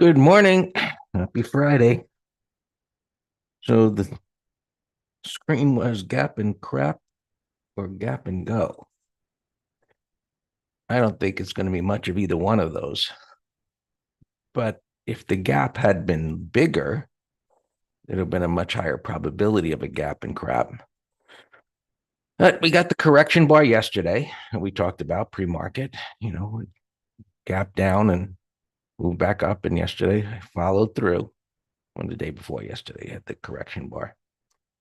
Good morning. Happy Friday. So the screen was gap and crap or gap and go. I don't think it's going to be much of either one of those. But if the gap had been bigger, there'd have been a much higher probability of a gap and crap. But we got the correction bar yesterday, and we talked about pre-market, gap down and moved back up. And yesterday I followed through on the day before yesterday at the correction bar.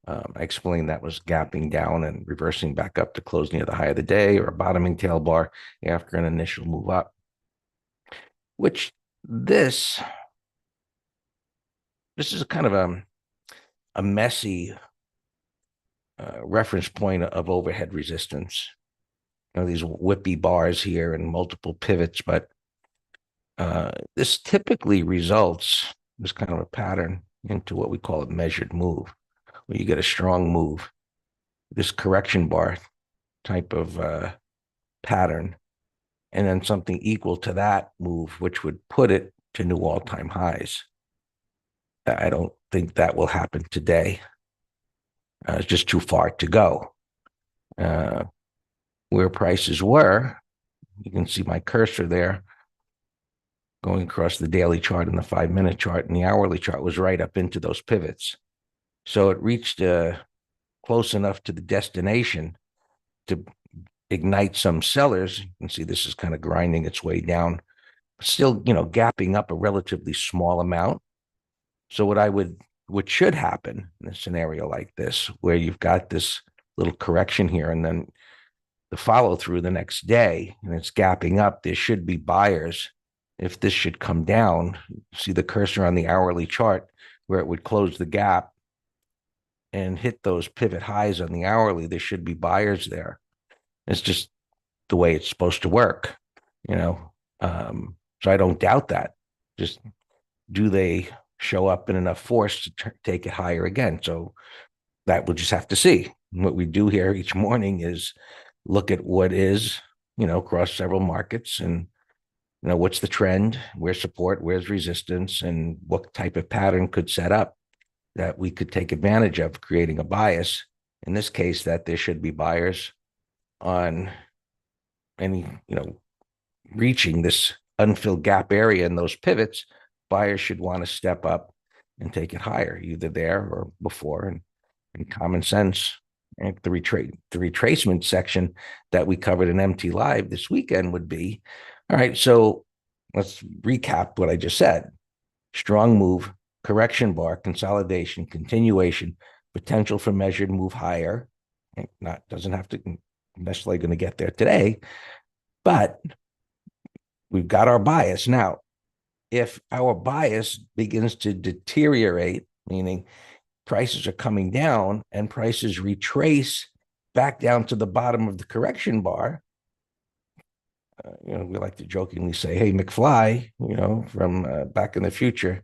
I explained that was gapping down and reversing back up to close near the high of the day or a bottoming tail bar after an initial move up, which this is kind of a messy reference point of overhead resistance. These whippy bars here and multiple pivots, but this typically results, this kind of a pattern, into what we call a measured move, where you get a strong move, this correction bar type of pattern, and then something equal to that move, which would put it to new all-time highs. I don't think that will happen today. It's just too far to go. Where prices were, you can see my cursor there going across the daily chart and the 5-minute chart, and the hourly chart was right up into those pivots. So it reached close enough to the destination to ignite some sellers. You can see this is kind of grinding its way down, still, gapping up a relatively small amount. So what should happen in a scenario like this, where you've got this little correction here and then the follow through the next day and it's gapping up, there should be buyers. If this should come down, see the cursor on the hourly chart where it would close the gap and hit those pivot highs on the hourly, there should be buyers there. It's just the way it's supposed to work, So I don't doubt that. Just do they show up in enough force to take it higher again? So that we'll just have to see. What we do here each morning is look at what is, across several markets and, what's the trend, where's support, where's resistance, and what type of pattern could set up that we could take advantage of, creating a bias. In this case, that there should be buyers on any, reaching this unfilled gap area in those pivots. Buyers should want to step up and take it higher, either there or before. And common sense, and the retracement section that we covered in MT Live this weekend would be, all right, so let's recap what I just said. Strong move, correction bar, consolidation, continuation, potential for measured move higher. Doesn't have to necessarily going to get there today, but we've got our bias. Now, if our bias begins to deteriorate, meaning prices are coming down and prices retrace back down to the bottom of the correction bar, we like to jokingly say, hey, McFly, from Back in the Future,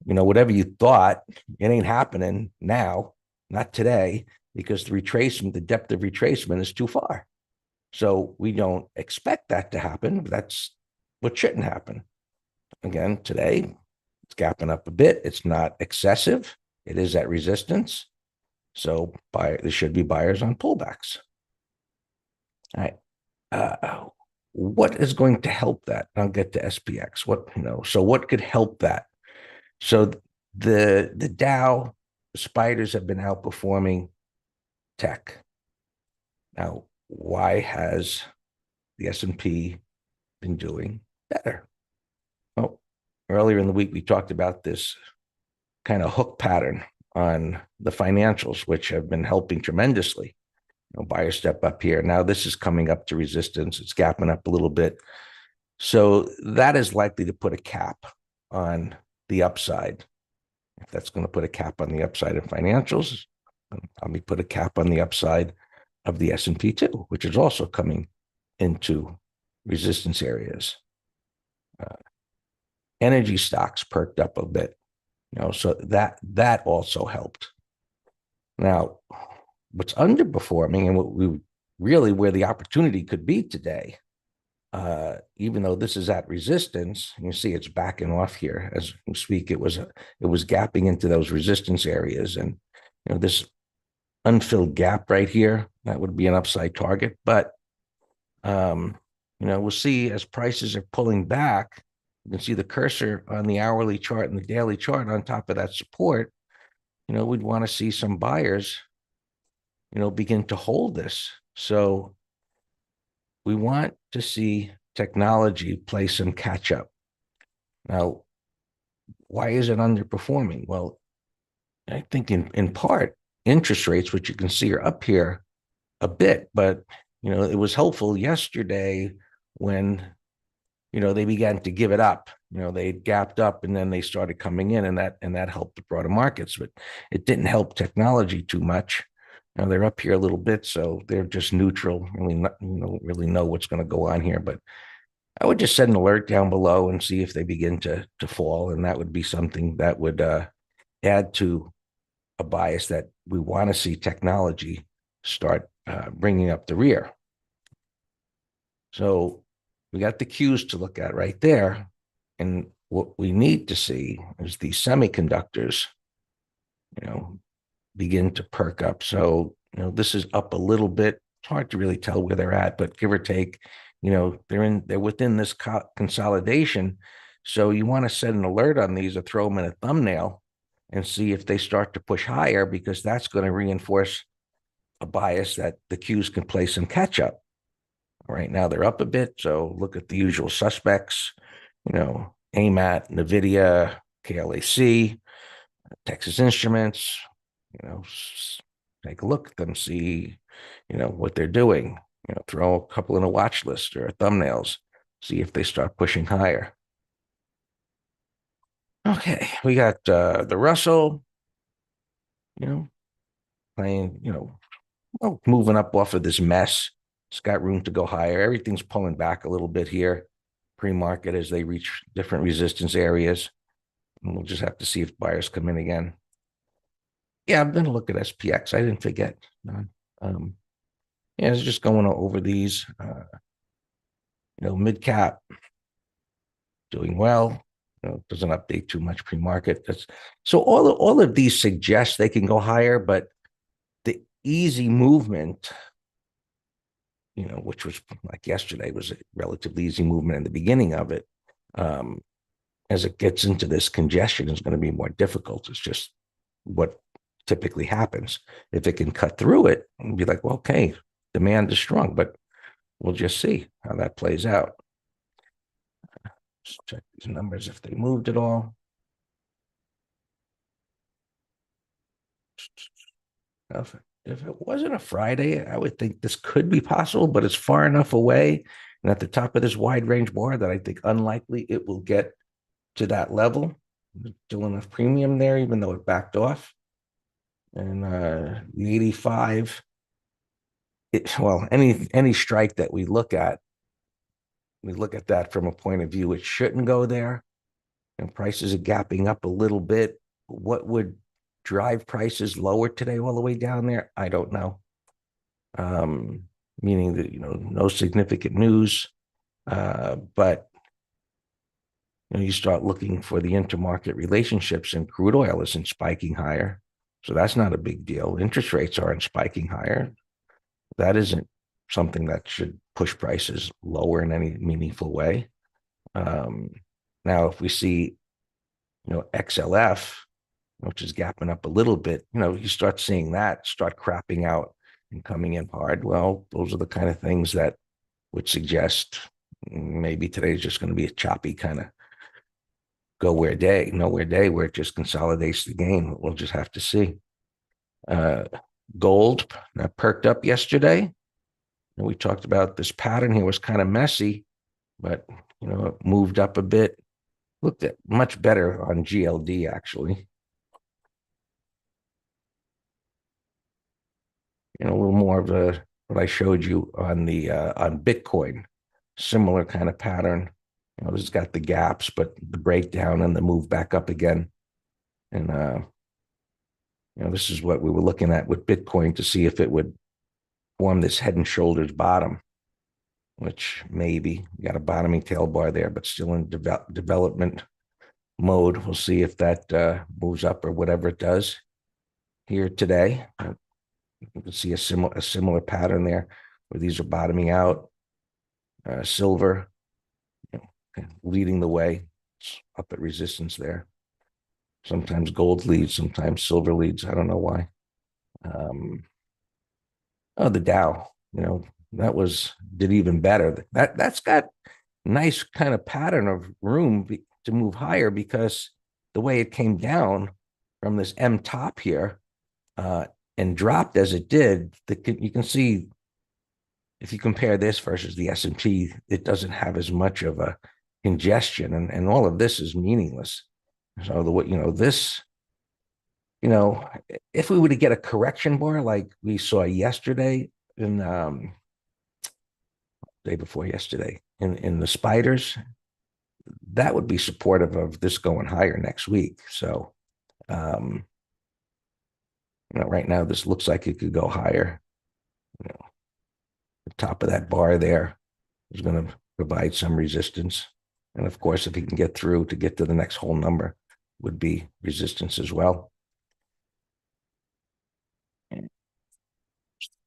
whatever you thought, it ain't happening now, not today, because the depth of retracement is too far. So we don't expect that to happen. But that's what shouldn't happen. Again, today, it's gapping up a bit. It's not excessive. It is at resistance. So there should be buyers on pullbacks. All right. What is going to help that? I'll get to SPX. So what could help that? So the Dow, the spiders have been outperforming tech. Now, why has the S&P been doing better? Well, earlier in the week, we talked about this kind of hook pattern on the financials, which have been helping tremendously. Buyer step up here. Now this is coming up to resistance. It's gapping up a little bit. So that is likely to put a cap on the upside. If that's going to put a cap on the upside of financials, let me put a cap on the upside of the S&P too, which is also coming into resistance areas. Energy stocks perked up a bit, so that also helped. Now, what's underperforming and where the opportunity could be today even though this is at resistance, you see it's backing off here as we speak. It was gapping into those resistance areas, and this unfilled gap right here, that would be an upside target. But we'll see as prices are pulling back. You can see the cursor on the hourly chart and the daily chart on top of that support. We'd want to see some buyers, begin to hold this. So we want to see technology play some catch up. Now, why is it underperforming? Well, I think in part, interest rates, which you can see are up here a bit, but it was helpful yesterday when they began to give it up. They gapped up and then they started coming in, and that helped the broader markets, but it didn't help technology too much. They're up here a little bit, so they're just neutral. Really, not, really know what's going to go on here. But I would just set an alert down below and see if they begin to fall, and that would be something that would add to a bias that we want to see technology start bringing up the rear. So we got the cues to look at right there. And what we need to see is the semiconductors, begin to perk up. So, this is up a little bit. It's hard to really tell where they're at, but give or take, they're within this consolidation. So you want to set an alert on these or throw them in a thumbnail and see if they start to push higher, because that's going to reinforce a bias that the cues can play some catch up. Right now they're up a bit. So look at the usual suspects, AMAT, NVIDIA, KLAC, Texas Instruments, take a look at them, see, what they're doing, throw a couple in a watch list or thumbnails, see if they start pushing higher. Okay, we got the Russell, playing, moving up off of this mess. It's got room to go higher. Everything's pulling back a little bit here, pre-market, as they reach different resistance areas. And we'll just have to see if buyers come in again. Yeah, I'm going to look at SPX. I didn't forget. It's just going over these. Mid cap doing well. Doesn't update too much pre-market. So all of these suggest they can go higher, but the easy movement, which was like yesterday, was a relatively easy movement in the beginning of it. As it gets into this congestion, is going to be more difficult. It's just what typically happens. If it can cut through it and be like, well, okay, demand is strong, but we'll just see how that plays out. Let's check these numbers if they moved at all. If it wasn't a Friday, I would think this could be possible, but it's far enough away and at the top of this wide range bar that I think unlikely it will get to that level. There's still enough premium there, even though it backed off. And the 85, any strike that we look at that from a point of view, it shouldn't go there. And prices are gapping up a little bit. What would drive prices lower today all the way down there? I don't know. Meaning that, no significant news. But you start looking for the intermarket relationships, and crude oil isn't spiking higher. So that's not a big deal. Interest rates aren't spiking higher. That isn't something that should push prices lower in any meaningful way. Now, if we see, XLF, which is gapping up a little bit, you start seeing that start crapping out and coming in hard. Well, those are the kind of things that would suggest maybe today's just going to be a choppy kind of nowhere day where it just consolidates the gain. We'll just have to see. Gold perked up yesterday. And we talked about this pattern here was kind of messy, but it moved up a bit. Looked at much better on GLD actually. A little more of what I showed you on the on Bitcoin, similar kind of pattern. This has got the gaps, but the breakdown and the move back up again. And this is what we were looking at with Bitcoin to see if it would form this head and shoulders bottom. which maybe you got a bottoming tail bar there, but still in development mode. We'll see if that moves up or whatever it does here today. You can see a similar pattern there where these are bottoming out. Silver, you know, leading the way, it's up at resistance there. Sometimes gold leads, sometimes silver leads. I don't know why. Um, oh, the Dow, that did even better. That's got nice kind of pattern of room to move higher because the way it came down from this M top here and dropped as it did, you can see if you compare this versus the S&P, it doesn't have as much of a congestion, and all of this is meaningless. So this, if we were to get a correction bar like we saw yesterday in day before yesterday in the spiders, that would be supportive of this going higher next week. So, right now this looks like it could go higher. The top of that bar there is going to provide some resistance. And of course, if he can get through to get to the next whole number, would be resistance as well.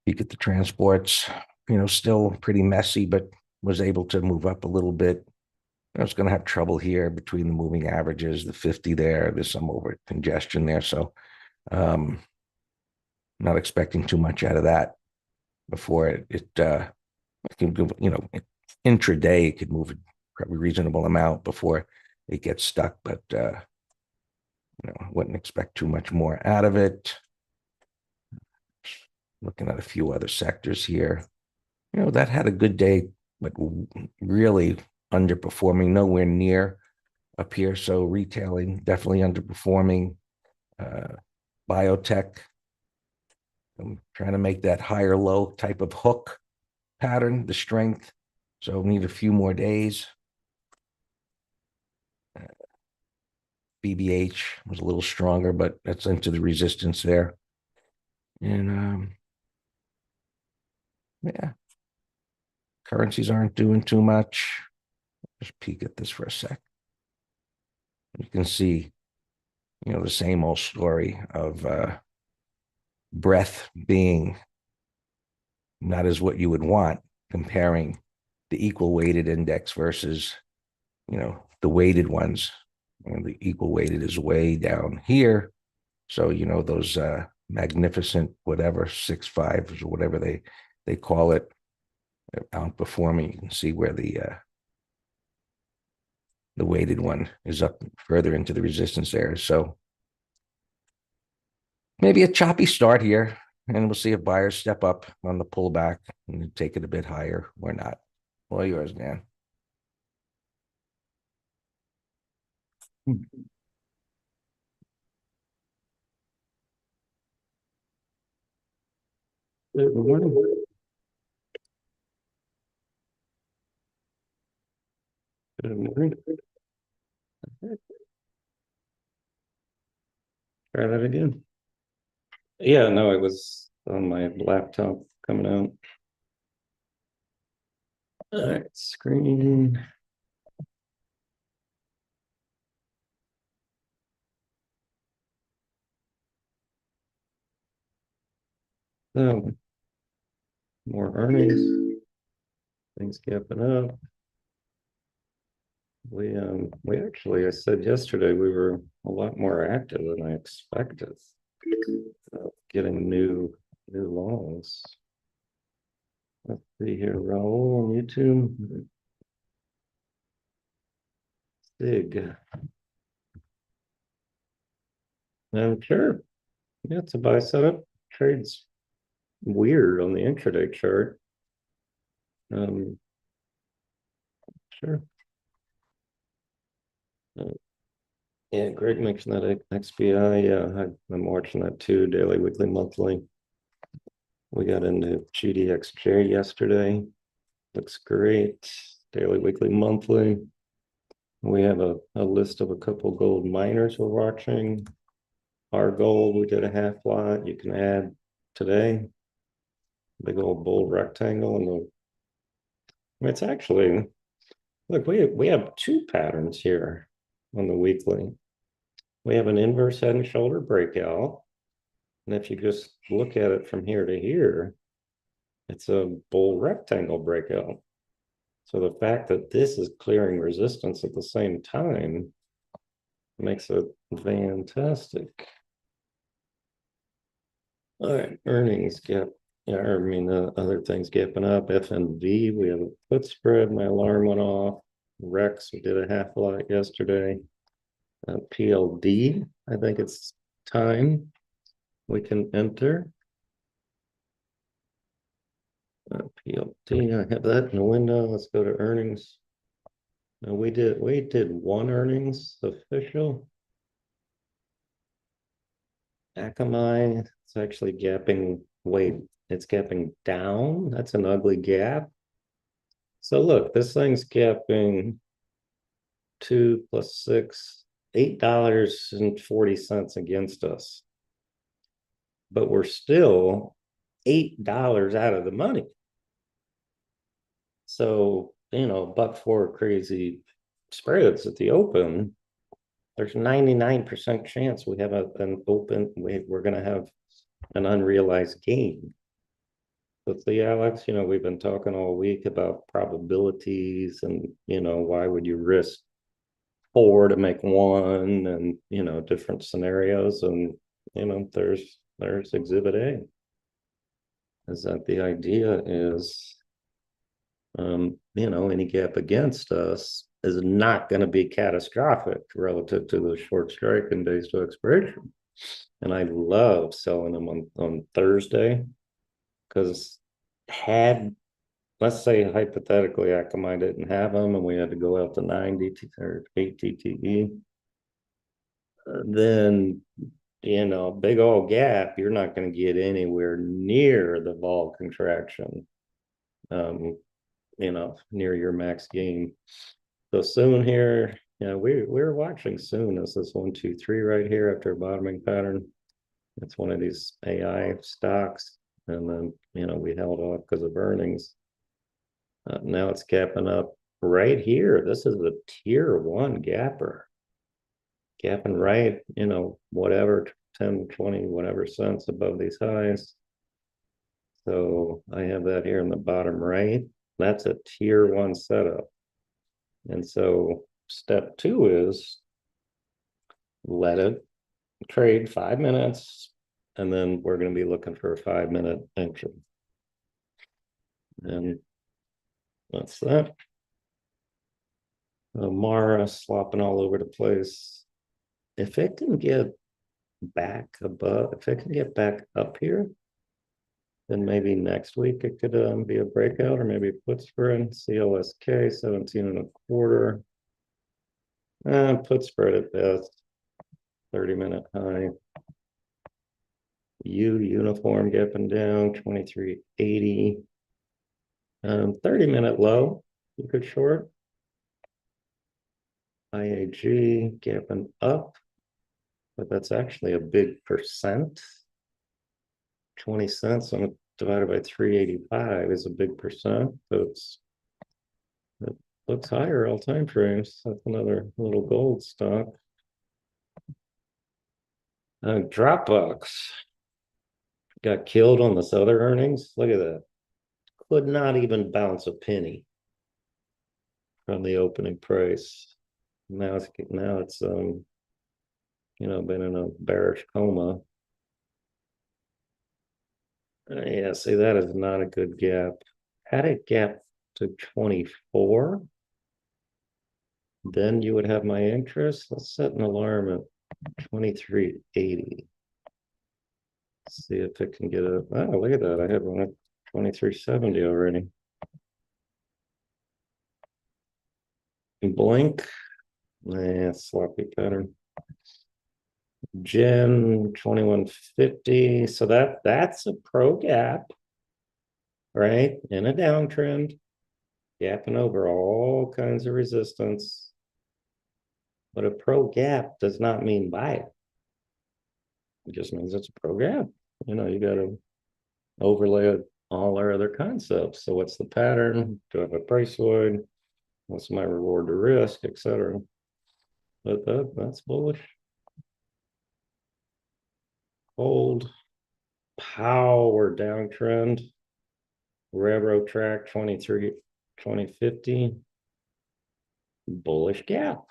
Peek at the transports, still pretty messy, but was able to move up a little bit. It's going to have trouble here between the moving averages, the 50 there. There's some over congestion there. So not expecting too much out of that before it can go, intraday, it could move a probably reasonable amount before it gets stuck, but wouldn't expect too much more out of it. Looking at a few other sectors here, that had a good day, but really underperforming, nowhere near up here. So retailing definitely underperforming. Biotech, I'm trying to make that higher low type of hook pattern, the strength. So need a few more days. BBH was a little stronger, but that's into the resistance there. And yeah, currencies aren't doing too much. Just peek at this for a sec. You can see, the same old story of breadth being not as what you would want, comparing the equal weighted index versus, the weighted ones. And the equal weighted is way down here. So, those magnificent whatever 6.5s or whatever they call it, outperforming. You can see where the weighted one is up further into the resistance area. So maybe a choppy start here, and we'll see if buyers step up on the pullback and take it a bit higher or not. All yours, man. Good morning. Good morning. Try that again. Yeah, no, it was on my laptop coming out. All right, screen. So, more earnings. Things gapping up. We actually, I said yesterday, we were a lot more active than I expected. Getting new longs. Let's see here, Raul on YouTube. Sig. Sure. Yeah, it's a buy setup. Trades weird on the intraday chart. Sure. Yeah, Greg mentioned that XBI. Yeah, I'm watching that too, daily, weekly, monthly. We got into GDXJ yesterday. Looks great. Daily, weekly, monthly. We have a list of a couple gold miners we're watching. Our gold, we did a half lot. You can add today. Big old bold rectangle in the It's actually, look, we have two patterns here on the weekly. We have an inverse head and shoulder breakout. And if you just look at it from here to here, it's a bull rectangle breakout. So the fact that this is clearing resistance at the same time makes it fantastic. All right, earnings gap. Yeah, I mean, other things gapping up. FNV, we have a put spread. My alarm went off. Rex, we did a half lot yesterday. PLD, I think it's time we can enter. PLD, I have that in the window. Let's go to earnings. Now we did one earnings official. Akamai, it's actually gapping. Wait, it's gapping down. That's an ugly gap. So look, this thing's gapping 2 + 6, $8.40 against us. But we're still $8 out of the money. So, but for crazy spreads at the open, there's 99% chance we have an open, we're going to have an unrealized gain. But see, Alex, we've been talking all week about probabilities and, why would you risk four to make one and, different scenarios. And, there's exhibit A. Is that the idea is, any gap against us is not going to be catastrophic relative to the short strike and days to expiration. And I love selling them on Thursday because let's say hypothetically Akamai didn't have them and we had to go out to 90 or 8 TTE, then big old gap, you're not going to get anywhere near the vol contraction, near your max gain. So soon here, we're watching soon as this 1, 2, 3 right here after a bottoming pattern. It's one of these AI stocks. And then, we held off because of earnings. Now it's gapping up right here. This is the tier 1 gapper. Gapping right, whatever, 10, 20, whatever cents above these highs. So I have that here in the bottom right. That's a tier 1 setup. And so step 2 is let it trade 5 minutes, and then we're going to be looking for a 5-minute entry. And that's that. Mara slopping all over the place. If it can get back above, if it can get back up here, then maybe next week it could be a breakout or maybe a put spread. CLSK 17.25. Put spread at best. 30-minute high. Uniform gapping down 23.80. 30-minute low. You could short. IAG gapping up, but that's actually a big percent. 20 cents on it divided by 385 is a big percent. So it looks higher all time frames. That's another little gold stock. Dropbox got killed on this other earnings. Look at that. Could not even bounce a penny from the opening price. Now it's been in a bearish coma. Yeah, see, that is not a good gap. Had it gap to 24, then you would have my interest. Let's set an alarm at 23.80. See if it can get a, oh, look at that. I have one at 23.70 already. Blink, sloppy pattern. Gem 21.50. So that's a pro gap, right? In a downtrend, gapping over all kinds of resistance. But a pro gap does not mean buy it. It just means it's a pro gap. You got to overlay all our other concepts. So what's the pattern? Do I have a price void? What's my reward to risk, etc. But that's bullish. Hold. Power downtrend. Railroad track 23, 2050. Bullish gap.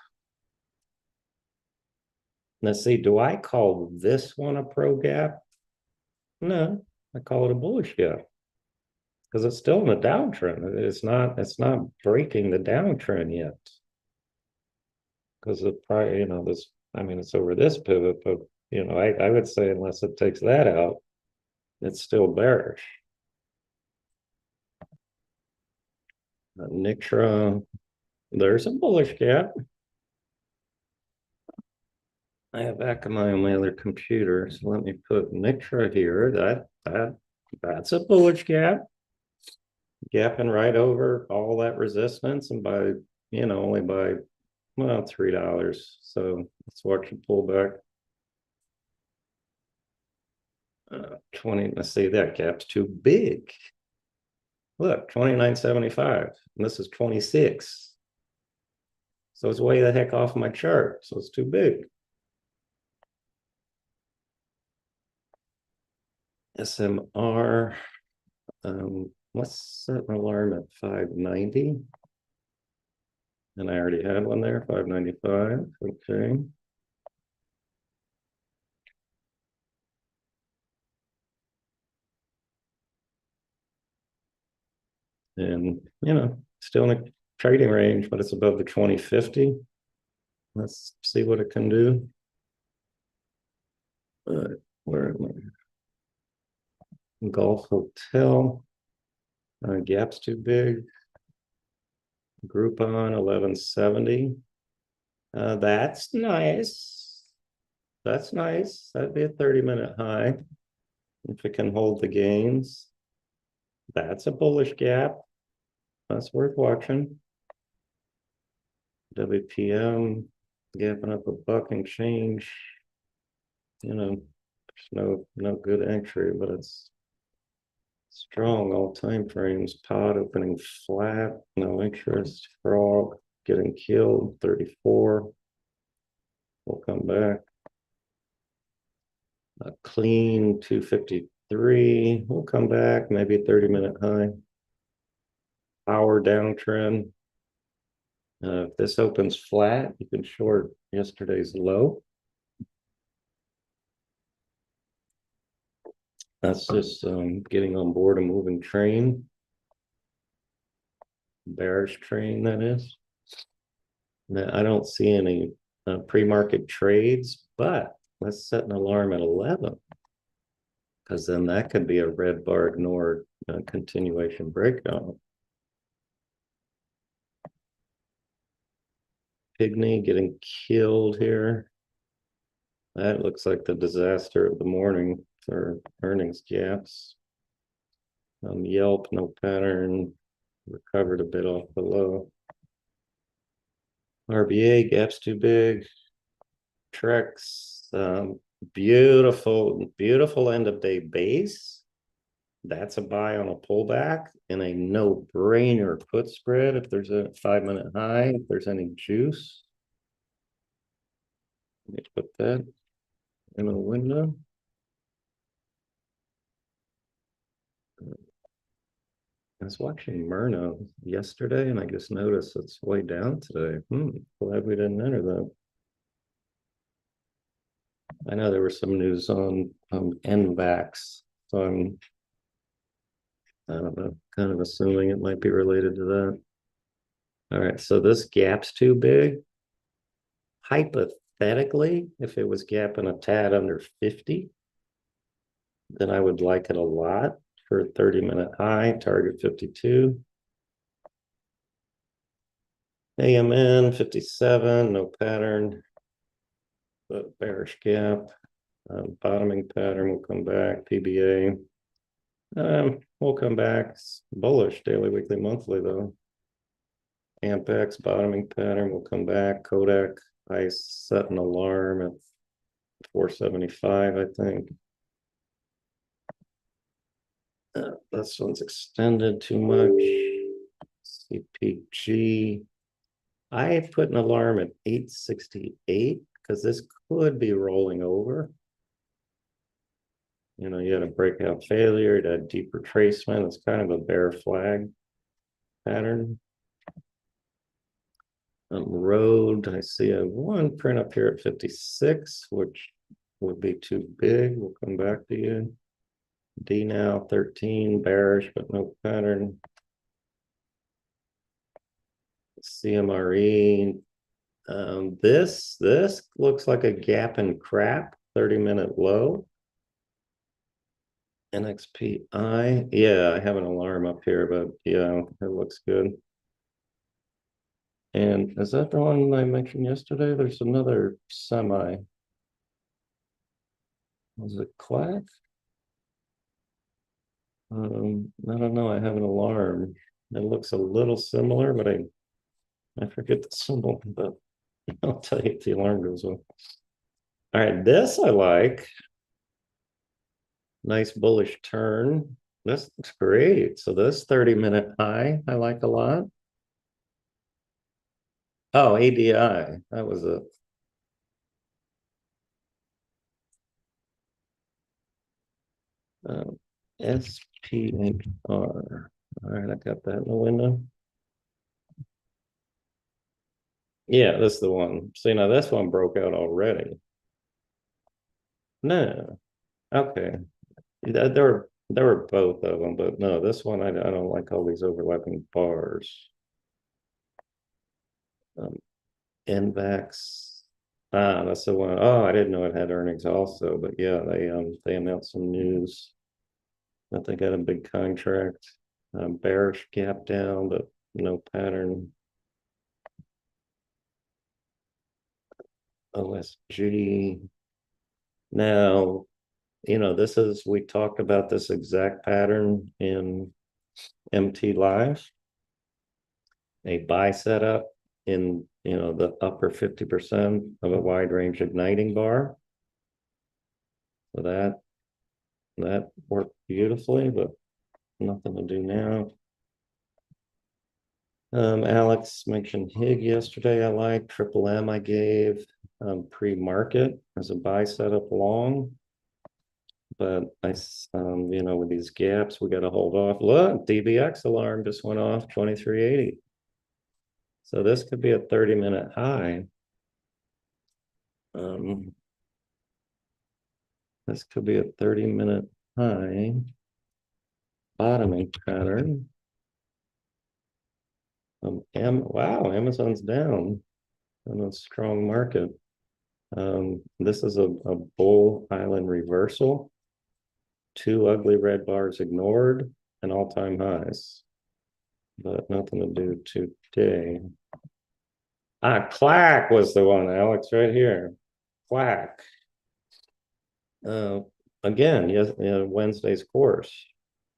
Let's see, do I call this one a pro gap? No, I call it a bullish gap because it's still in a downtrend. It's not breaking the downtrend yet. Because of probably, this, I mean, it's over this pivot, but I would say unless it takes that out, it's still bearish. Nitra, there's a bullish gap. I have Akamai on my other computer, so let me put Nitra here. That's a bullish gap. Gapping right over all that resistance, and by only by well $3. So let's watch it pull back. 20. Let's see, that gap's too big. Look, 29.75, and this is 26. So it's way the heck off my chart. So it's too big. SMR. Let's set an alarm at 590. And I already had one there, 595. Okay. And still in a trading range, but it's above the 2050. Let's see what it can do. Where am I? Gulf Hotel. Gap's too big. Groupon 1170. That's nice. That's nice. That'd be a 30-minute high if it can hold the gains. That's a bullish gap. That's worth watching. WPM gapping up a buck and change. There's no good entry, but it's strong all time frames. Pot opening flat, no interest. Frog getting killed, 34. We'll come back. A clean 253. We'll come back, maybe a 30-minute high. Power downtrend. If this opens flat, you can short yesterday's low. That's just getting on board a moving train. Bearish train, that is. Now, I don't see any pre-market trades, but let's set an alarm at 11. Because then that could be a red bar ignored continuation breakdown. Pygmy getting killed here. That looks like the disaster of the morning for earnings gaps. Yelp, no pattern, recovered a bit off the low. RBA, gaps too big. Trex, beautiful end of day base. That's a buy on a pullback and a no-brainer put spread if there's a 5-minute high, if there's any juice. Let me put that in a window. I was watching Myrna yesterday and I just noticed it's way down today. Glad we didn't enter that. I know there was some news on NVAX, so I don't know, kind of assuming it might be related to that. All right, so this gap's too big. Hypothetically, if it was gapping a tad under 50, then I would like it a lot for a 30-minute high, target 52. AMN 57, no pattern, but bearish gap. Bottoming pattern will come back. PBA. We'll come back. It's bullish daily, weekly, monthly though. Ampex bottoming pattern will come back. Kodak, I set an alarm at 475, I think. This one's extended too much. CPG. I put an alarm at 868 because this could be rolling over. You know, you had a breakout failure, it had deep retracement. It's kind of a bear flag pattern. Road, I see a one print up here at 56, which would be too big. We'll come back to you. D now 13, bearish, but no pattern. CMRE. This looks like a gap and crap, 30-minute low. NXPI, yeah, I have an alarm up here, but yeah, it looks good. And is that the one I mentioned yesterday? There's another semi. Was it Quack? I don't know. I have an alarm. It looks a little similar, but I forget the symbol, but I'll tell you if the alarm goes well. All right, this I like. Nice bullish turn. This looks great. So this 30-minute high, I like a lot. Oh, ADI. That was a SPXR. All right, I got that in the window. Yeah, this is the one. See, now this one broke out already. No. Okay. There were both of them, but no, this one I don't like all these overlapping bars. NVAX. Ah, that's the one. Oh, I didn't know it had earnings also, but yeah, they announced some news that they got a big contract. Bearish gap down, but no pattern. OSG. Now, you know, we talked about this exact pattern in MT Live. A buy setup in, you know, the upper 50% of a wide range igniting bar. So that worked beautifully, but nothing to do now. Alex mentioned HIG yesterday. I like Triple M. I gave pre-market as a buy setup long, but you know, with these gaps, we got to hold off. Look, DBX alarm just went off 2380. So this could be a 30-minute high. This could be a 30-minute high bottoming pattern. Wow, Amazon's down in a strong market. This is a bull island reversal. Two ugly red bars ignored and all-time highs, but nothing to do today. Clack was the one, Alex, right here. Clack. Again, yes, Wednesday's course.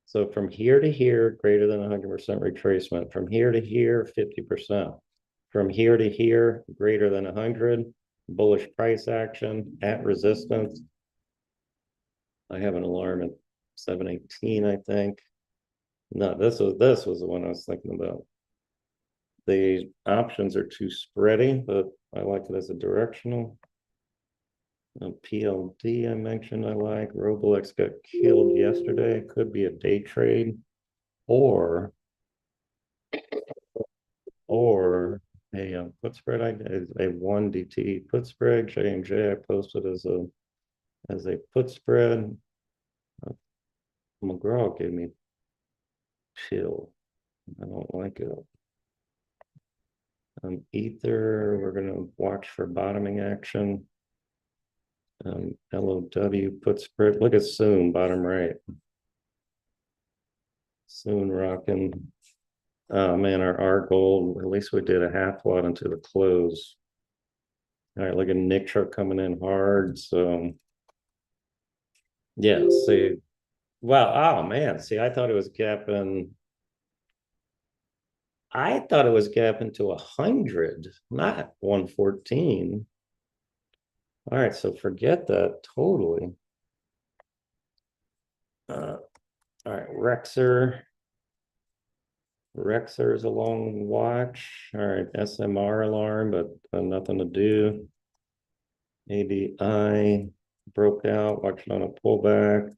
So from here to here, greater than 100% retracement. From here to here, 50%. From here to here, greater than 100. Bullish price action at resistance. I have an alarm at 718, I think. No, this was the one I was thinking about. The options are too spready, but I like it as a directional. PLD I mentioned I like. Roblex got killed yesterday. Could be a day trade, or a put spread. A 1 DT put spread. J&J I posted as a put spread. McGraw gave me chill. I don't like it. Ether, we're gonna watch for bottoming action. LOW put spread. Look at Soon, bottom right. Soon rocking. Oh man, our gold, at least we did a half lot into the close. All right, look at Nick Truck coming in hard. So yeah, see. Wow, oh man, see, I thought it was gapping. I thought it was gapping to 100, not 114. All right, so forget that totally. All right, Rexer is a long watch. All right, SMR alarm, but nothing to do. ADI broke out, watching on a pullback.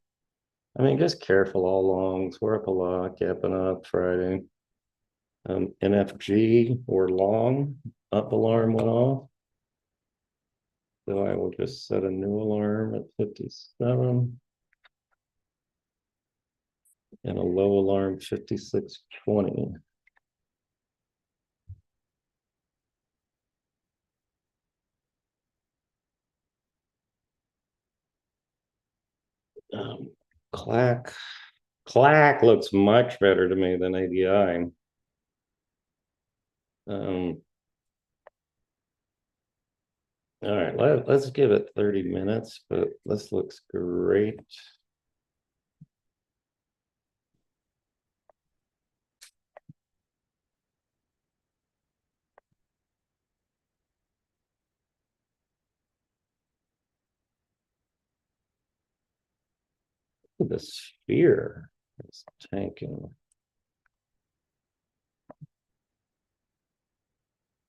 I mean, just careful all longs. We're up a lot, gapping up Friday. NFG or long, up alarm went off. So I will just set a new alarm at 57 and a low alarm 5620. Um, Clack. Clack looks much better to me than ADI. All right, let's give it 30 minutes, but this looks great. The sphere is tanking.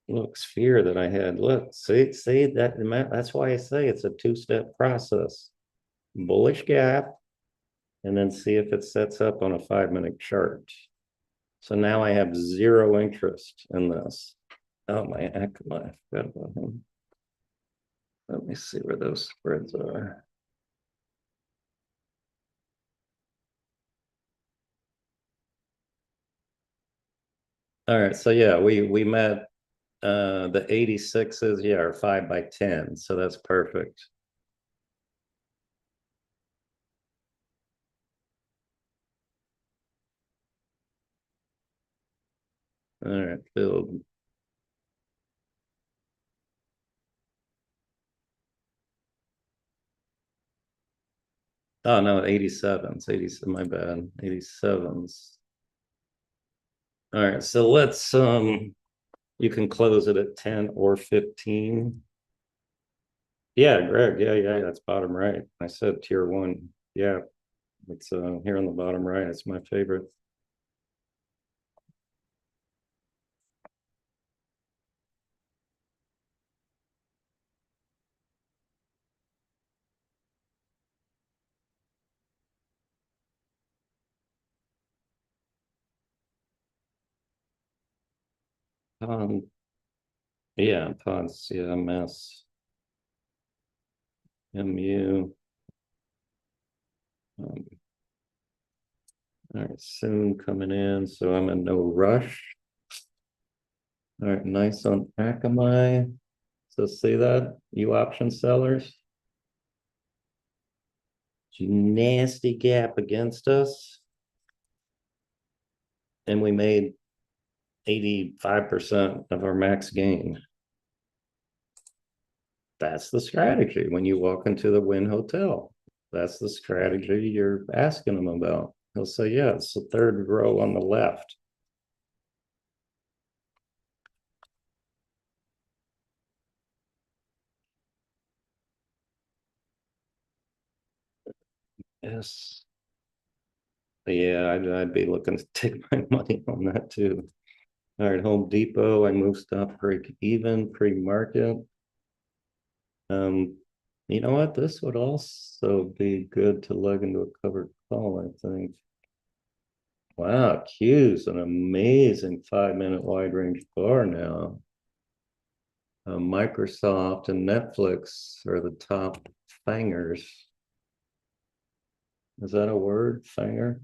Look, sphere that I had. Look, see that's why I say it's a two-step process. Bullish gap, and then see if it sets up on a 5-minute chart. So now I have zero interest in this. Oh, my Akamai, I forgot about him. Let me see where those spreads are. All right, so yeah, we met the 86s, yeah, are 5 by 10, so that's perfect. All right, build. Oh no, 87s, 87, my bad, 87s. All right, so let's you can close it at 10 or 15. Yeah, Greg, yeah, that's bottom right. I said tier one. Yeah, it's here on the bottom right. It's my favorite. Um, yeah, pods, yeah, mess. MU. Um, all right, soon coming in, so I'm in no rush. All right, nice on Akamai. So see that, you option sellers? Nasty gap against us. And we made 85% of our max gain. That's the strategy when you walk into the Wynn Hotel. That's the strategy you're asking them about. He'll say, yeah, it's the third row on the left. Yes. Yeah, I'd be looking to take my money on that too. All right, Home Depot, I moved stop break even pre-market. You know what? This would also be good to lug into a covered call, I think. Wow, Q's an amazing 5-minute wide range bar now. Microsoft and Netflix are the top fangers. Is that a word, fanger?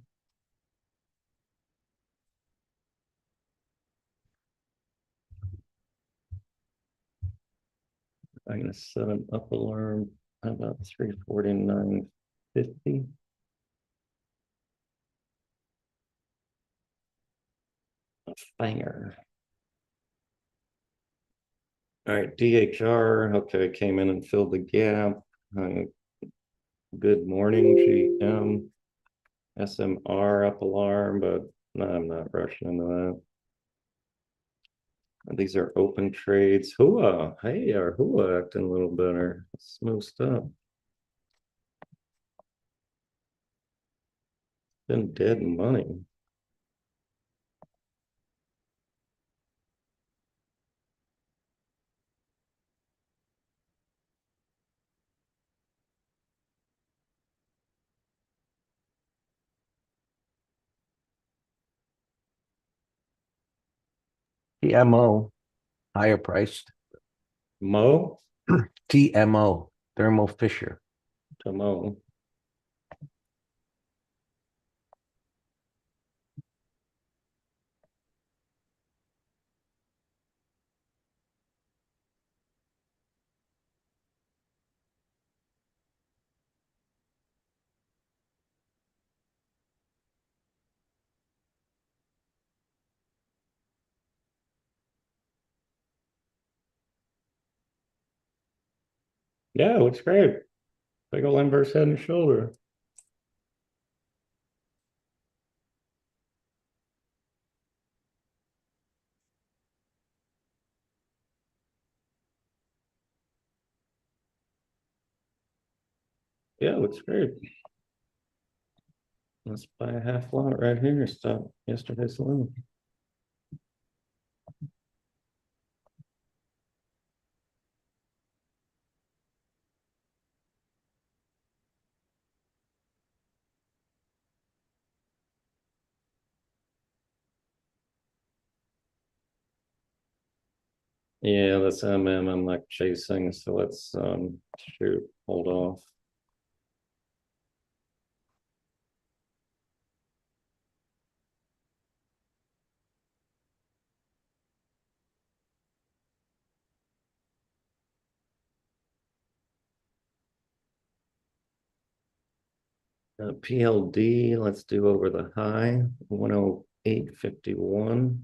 I'm gonna set an up alarm. How about 349.50? A fanger. All right, DHR. Okay, came in and filled the gap. Good morning, GM. SMR up alarm, but no, I'm not rushing into that. These are open trades. Hua, hey, our Hua acting a little better. Smooth stuff. been dead money. TMO, higher priced. Mo TMO, Thermo Fisher. to Mo. Yeah, it looks great. Big old inverse head and shoulder. Yeah, it looks great. Let's buy a half lot right here. Stop yesterday's low. Yeah, that's I'm not chasing, so let's shoot, hold off. PLD, let's do over the high, 108.51.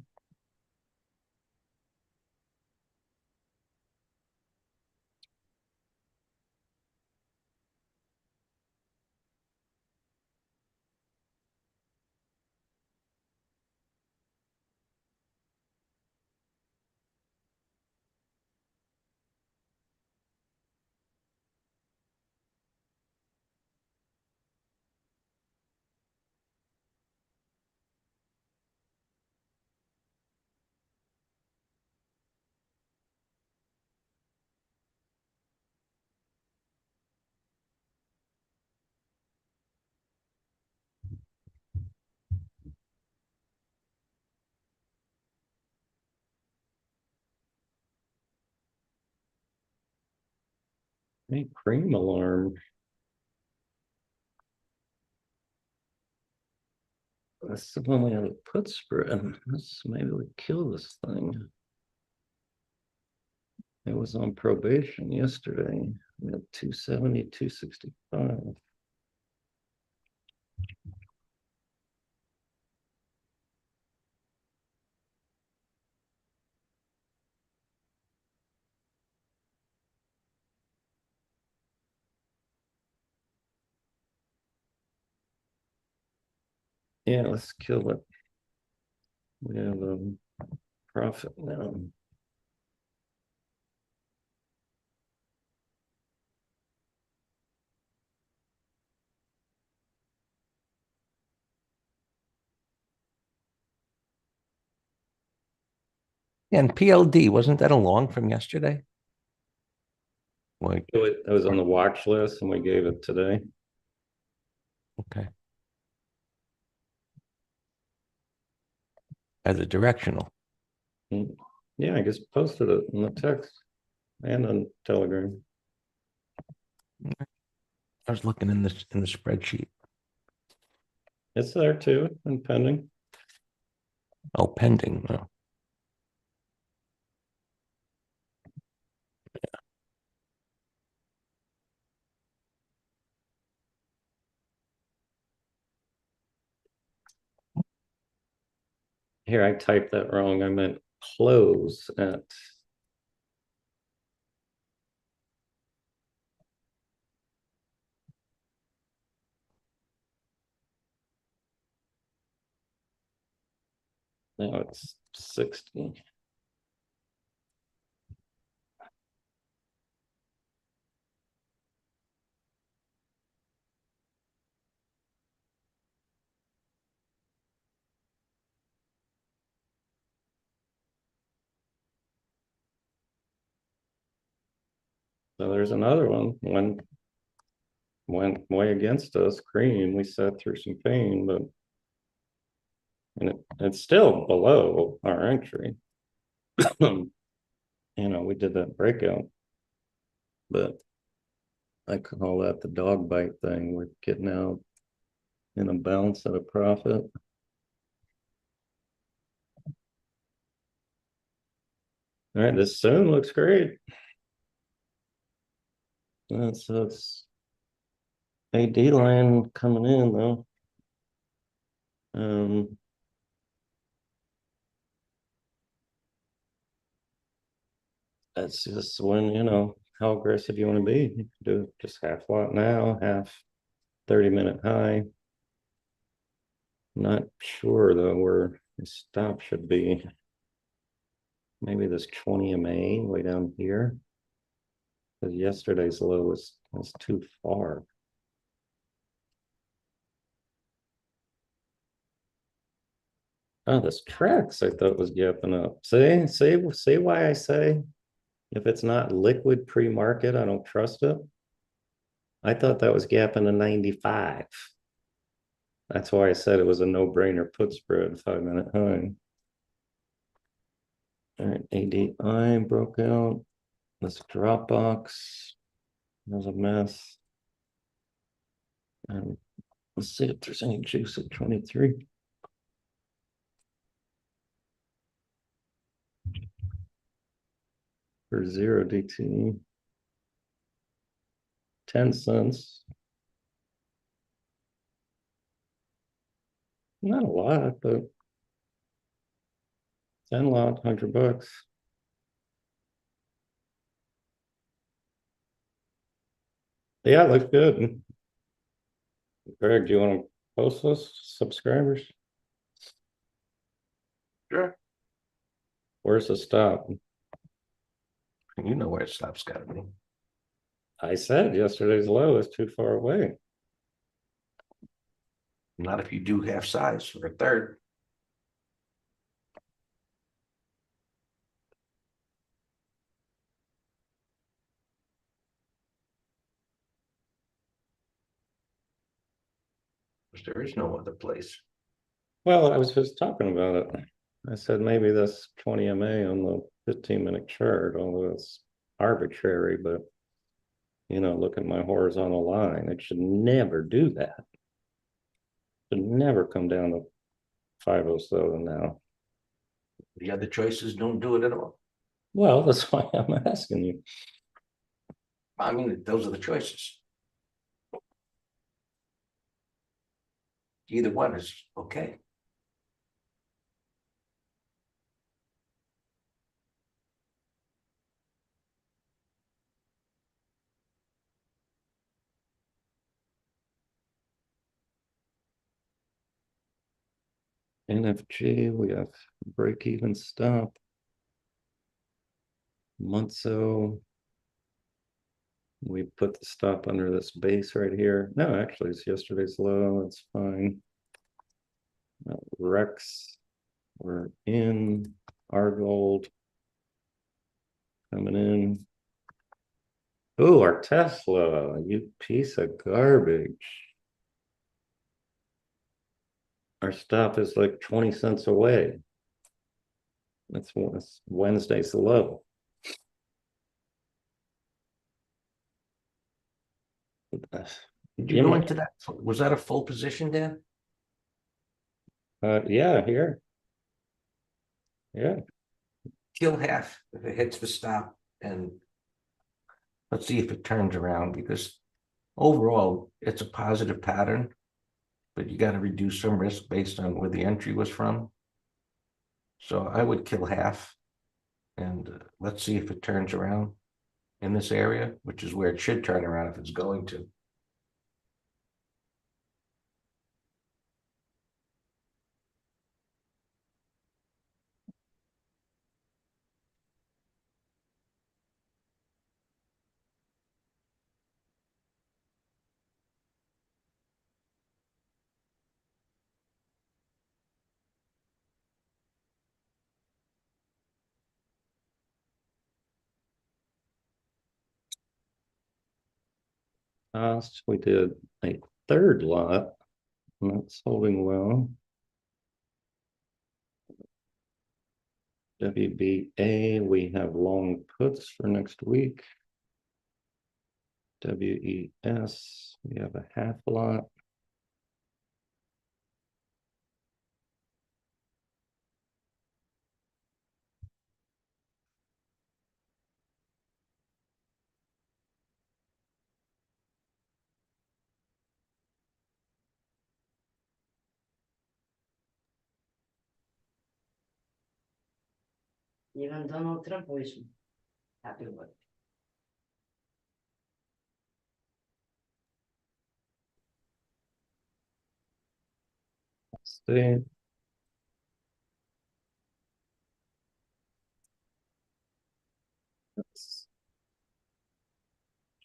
Hey, cream alarm. That's the one we have a put spread. Let's maybe we kill this thing. It was on probation yesterday. We had 270, 265. Yeah, let's kill it. We have a profit now. And PLD, wasn't that a long from yesterday? Like, It was on the watch list and we gave it today. okay. As a directional. Yeah, I just posted it in the text and on Telegram. I was looking in the spreadsheet. It's there too and pending. Oh, pending. Oh. Here, I typed that wrong. I meant close at. Now it's 60. So there's another one. One went way against us. Cream. We sat through some pain, but it's still below our entry. We did that breakout, but I call that the dog bite thing. We're getting out in a bounce at a profit. All right, this soon looks great. That's AD line coming in though. That's just when, how aggressive you want to be. You can do just half lot now, half 30-minute high. Not sure though where the stop should be. Maybe this 20 MA way down here. Because yesterday's low was too far. Oh, this tracks I thought was gapping up. See why I say if it's not liquid pre-market, I don't trust it. I thought that was gapping to 95. That's why I said it was a no-brainer put spread 5-minute high. All right, ADI broke out. This Dropbox was a mess. And let's see if there's any juice at 23. For 0 DT. 10 cents. Not a lot, but 10 lot, $100. Yeah, it looks good. Greg, do you want to post this? Subscribers? Sure. Where's the stop? You know where it stops gotta be. I said yesterday's low is too far away. Not if you do half size or a third. There is no other place. Well, I was just talking about it. I said maybe this 20 MA on the 15-minute chart, although it's arbitrary, but look at my horizontal line. It should never do that. It should never come down to 507 now. The other choices don't do it at all. Well, that's why I'm asking you. I mean, those are the choices. Either one is okay. NFG, we have break even stop. Monzo, we put the stop under this base right here. No, actually, it's yesterday's low. That's fine. Rex, we're in. Our gold coming in. Oh, our Tesla, you piece of garbage. Our stop is like 20 cents away. That's Wednesday's low. Did you go into that? Was that a full position, Dan? Yeah, here. Yeah. Kill half if it hits the stop, and let's see if it turns around, because overall it's a positive pattern, but you got to reduce some risk based on where the entry was from. So I would kill half, and let's see if it turns around in this area, which is where it should turn around if it's going to. cost. We did a third lot, and that's holding well. WBA, we have long puts for next week. WES, we have a half lot. Even Donald Trump wish me happy birthday. See. That's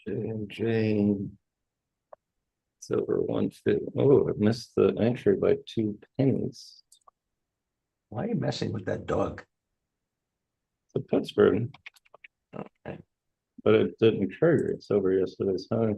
J&J. It's over 150. Oh, I missed the entry by 2 pennies. Why are you messing with that dog? It's a Pittsburgh, Okay. but it didn't trigger. It's over yesterday's high.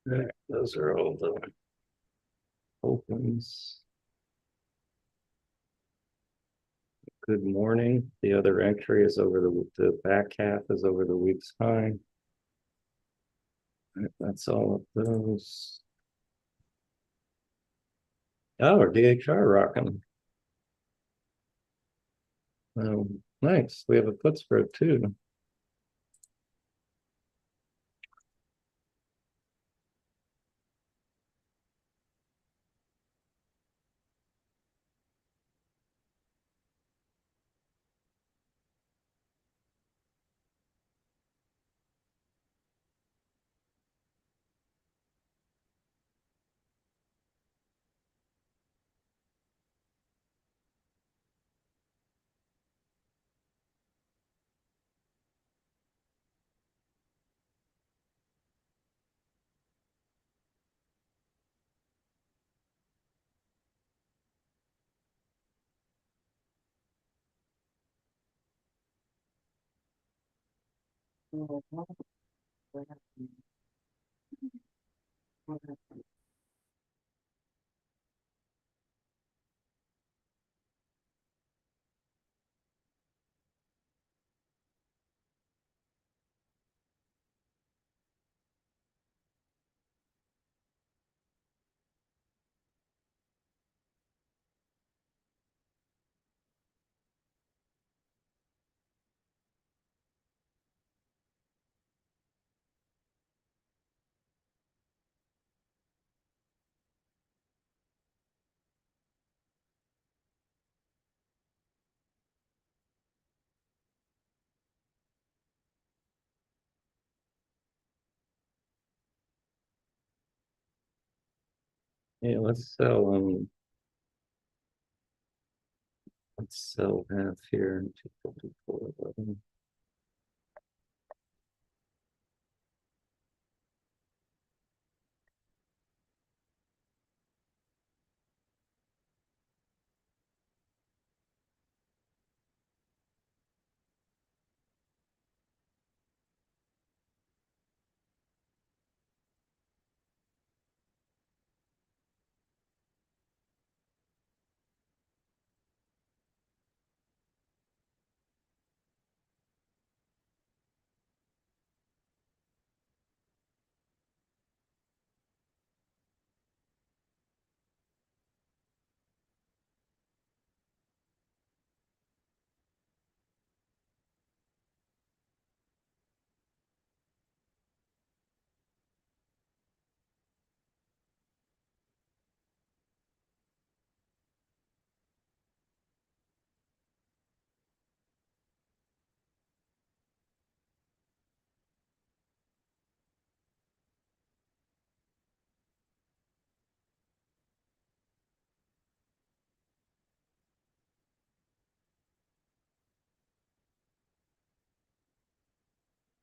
Right, those are all the opens. Good morning. The other entry is over the back half is over the week's high. Right, that's all of those. Oh, our DHR rocking. Nice. We have a put spread too. Yeah, let's sell half here. 254.11.